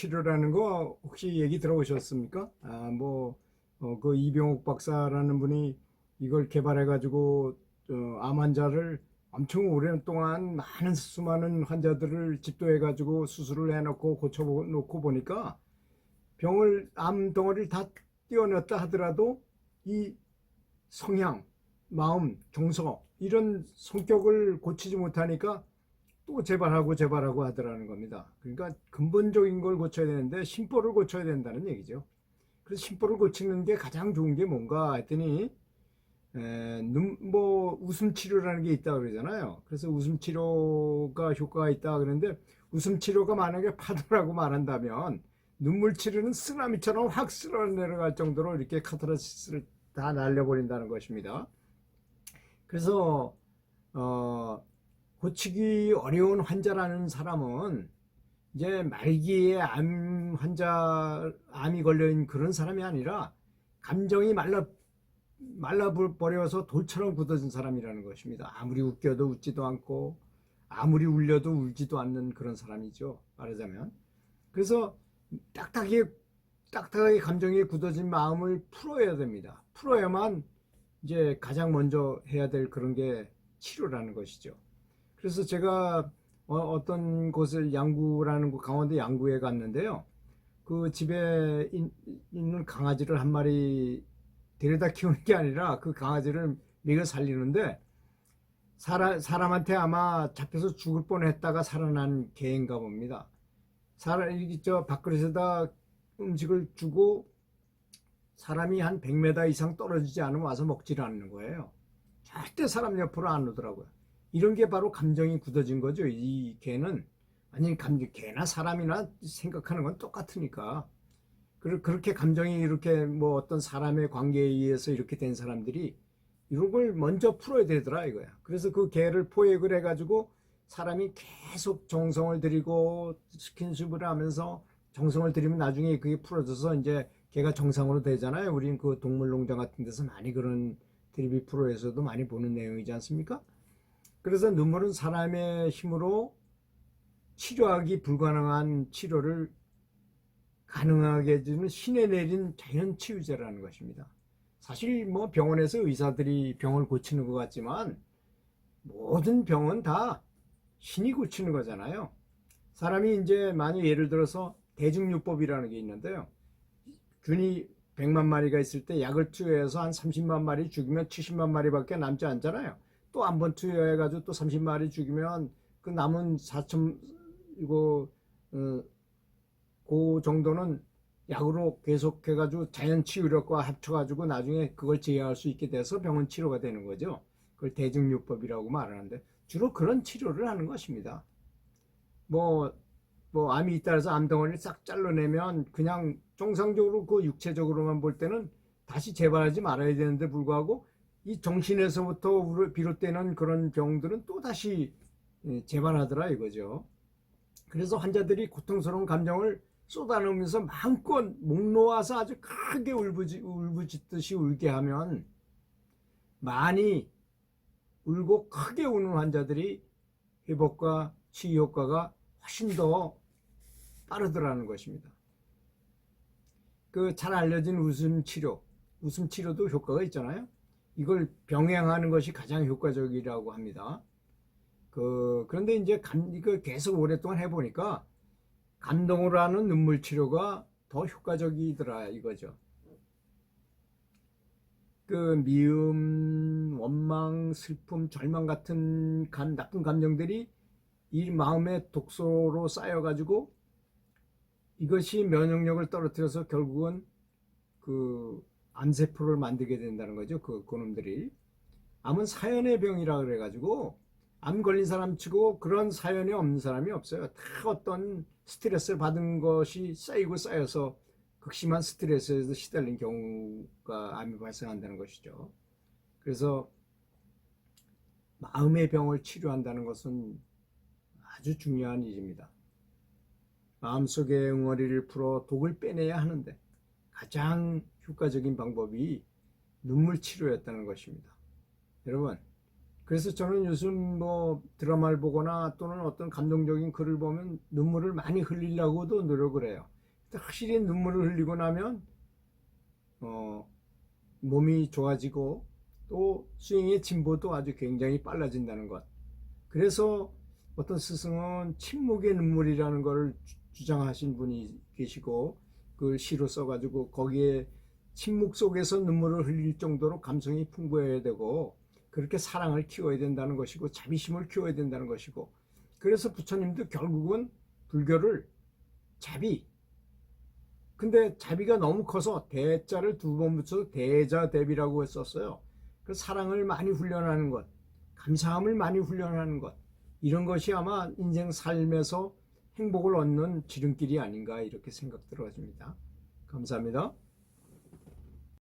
치료라는 거 혹시 얘기 들어보셨습니까? 그 이병옥 박사라는 분이 이걸 개발해가지고 암 환자를 엄청 오랫동안 많은 수많은 환자들을 집도해가지고 수술을 해놓고 고쳐놓고 보니까 암 덩어리를 다 떼어냈다 하더라도 이 성향, 마음, 정서 이런 성격을 고치지 못하니까 또 재발하고 하더라는 겁니다. 그러니까 근본적인 걸 고쳐야 되는데 심보를 고쳐야 된다는 얘기죠. 그래서 심보를 고치는 게 가장 좋은 게 뭔가 했더니 웃음 치료라는 게 있다 그러잖아요. 그래서 웃음 치료가 효과가 있다 그러는데 웃음 치료가 만약에 파도라고 말한다면 눈물 치료는 쓰나미처럼 확 쓸어 내려갈 정도로 이렇게 카타르시스를 다 날려버린다는 것입니다. 그래서 고치기 어려운 환자라는 사람은 이제 말기에 암이 걸려있는 그런 사람이 아니라 감정이 말라버려서 돌처럼 굳어진 사람이라는 것입니다. 아무리 웃겨도 웃지도 않고 아무리 울려도 울지도 않는 그런 사람이죠, 말하자면. 그래서 딱딱하게 감정이 굳어진 마음을 풀어야 됩니다. 풀어야만 이제 가장 먼저 해야 될 그런 게 치료라는 것이죠. 그래서 제가 어떤 곳을 양구라는 곳, 강원도 양구에 갔는데요. 그 집에 있는 강아지를 한 마리 데려다 키우는 게 아니라 그 강아지를 먹여 살리는데 사람한테 아마 잡혀서 죽을 뻔했다가 살아난 개인가 봅니다. 밥그릇에다 음식을 주고 사람이 한 100m 이상 떨어지지 않으면 와서 먹지를 않는 거예요. 절대 사람 옆으로 안 오더라고요. 이런 게 바로 감정이 굳어진 거죠. 이 개는. 아니, 개나 사람이나 생각하는 건 똑같으니까. 그렇게 감정이 이렇게 뭐 어떤 사람의 관계에 의해서 이렇게 된 사람들이 이런 걸 먼저 풀어야 되더라 이거야. 그래서 그 개를 포획을 해가지고 사람이 계속 정성을 들이고 스킨십을 하면서 정성을 들이면 나중에 그게 풀어져서 이제 개가 정상으로 되잖아요. 우린 그 동물농장 같은 데서 많이 그런 텔레비 프로에서도 많이 보는 내용이지 않습니까? 그래서 눈물은 사람의 힘으로 치료하기 불가능한 치료를 가능하게 해주는 신의 내린 자연 치유제라는 것입니다. 사실 뭐 병원에서 의사들이 병을 고치는 것 같지만 모든 병은 다 신이 고치는 거잖아요. 사람이 이제 만약 예를 들어서 대증요법이라는 게 있는데요. 균이 100만 마리가 있을 때 약을 투여해서 한 30만 마리 죽이면 70만 마리밖에 남지 않잖아요. 또 한 번 투여해가지고 또 30마리 죽이면 그 남은 4천 이거 그 정도는 약으로 계속해가지고 자연 치유력과 합쳐가지고 나중에 그걸 제어할 수 있게 돼서 병원 치료가 되는 거죠. 그걸 대증요법이라고 말하는데 주로 그런 치료를 하는 것입니다. 뭐 암이 있다 해서 암덩어리를 싹 잘라내면 그냥 정상적으로 그 육체적으로만 볼 때는 다시 재발하지 말아야 되는데 불구하고 이 정신에서부터 비롯되는 그런 병들은 또 다시 재발하더라 이거죠. 그래서 환자들이 고통스러운 감정을 쏟아내면서 마음껏 목 놓아서 아주 크게 울부짖듯이 울게 하면 많이 울고 크게 우는 환자들이 회복과 치유 효과가 훨씬 더 빠르더라는 것입니다. 그 잘 알려진 웃음 치료도 효과가 있잖아요. 이걸 병행하는 것이 가장 효과적이라고 합니다. 그런데 이제 이거 계속 오랫동안 해보니까 감동으로 하는 눈물 치료가 더 효과적이더라 이거죠. 그 미움, 원망, 슬픔, 절망 같은 나쁜 감정들이 이 마음의 독소로 쌓여가지고 이것이 면역력을 떨어뜨려서 결국은 그 암세포를 만들게 된다는 거죠. 그놈들이. 암은 사연의 병이라 그래가지고 암 걸린 사람 치고 그런 사연이 없는 사람이 없어요. 다 어떤 스트레스를 받은 것이 쌓여서 극심한 스트레스에서 시달린 경우가 암이 발생한다는 것이죠. 그래서 마음의 병을 치료한다는 것은 아주 중요한 일입니다. 마음속의 응어리를 풀어 독을 빼내야 하는데 가장 효과적인 방법이 눈물 치료였다는 것입니다. 여러분, 그래서 저는 요즘 뭐 드라마를 보거나 또는 어떤 감동적인 글을 보면 눈물을 많이 흘리려고도 노력을 해요. 확실히 눈물을 흘리고 나면 몸이 좋아지고 또 스윙의 진보도 아주 굉장히 빨라진다는 것. 그래서 어떤 스승은 침묵의 눈물이라는 걸 주장하신 분이 계시고 그걸 시로 써가지고 거기에 침묵 속에서 눈물을 흘릴 정도로 감성이 풍부해야 되고 그렇게 사랑을 키워야 된다는 것이고 자비심을 키워야 된다는 것이고 그래서 부처님도 결국은 불교를 자비, 근데 자비가 너무 커서 대자를 두 번 붙여서 대자대비라고 했었어요. 그 사랑을 많이 훈련하는 것, 감사함을 많이 훈련하는 것, 이런 것이 아마 인생 삶에서 행복을 얻는 지름길이 아닌가 이렇게 생각 들어집니다. 감사합니다.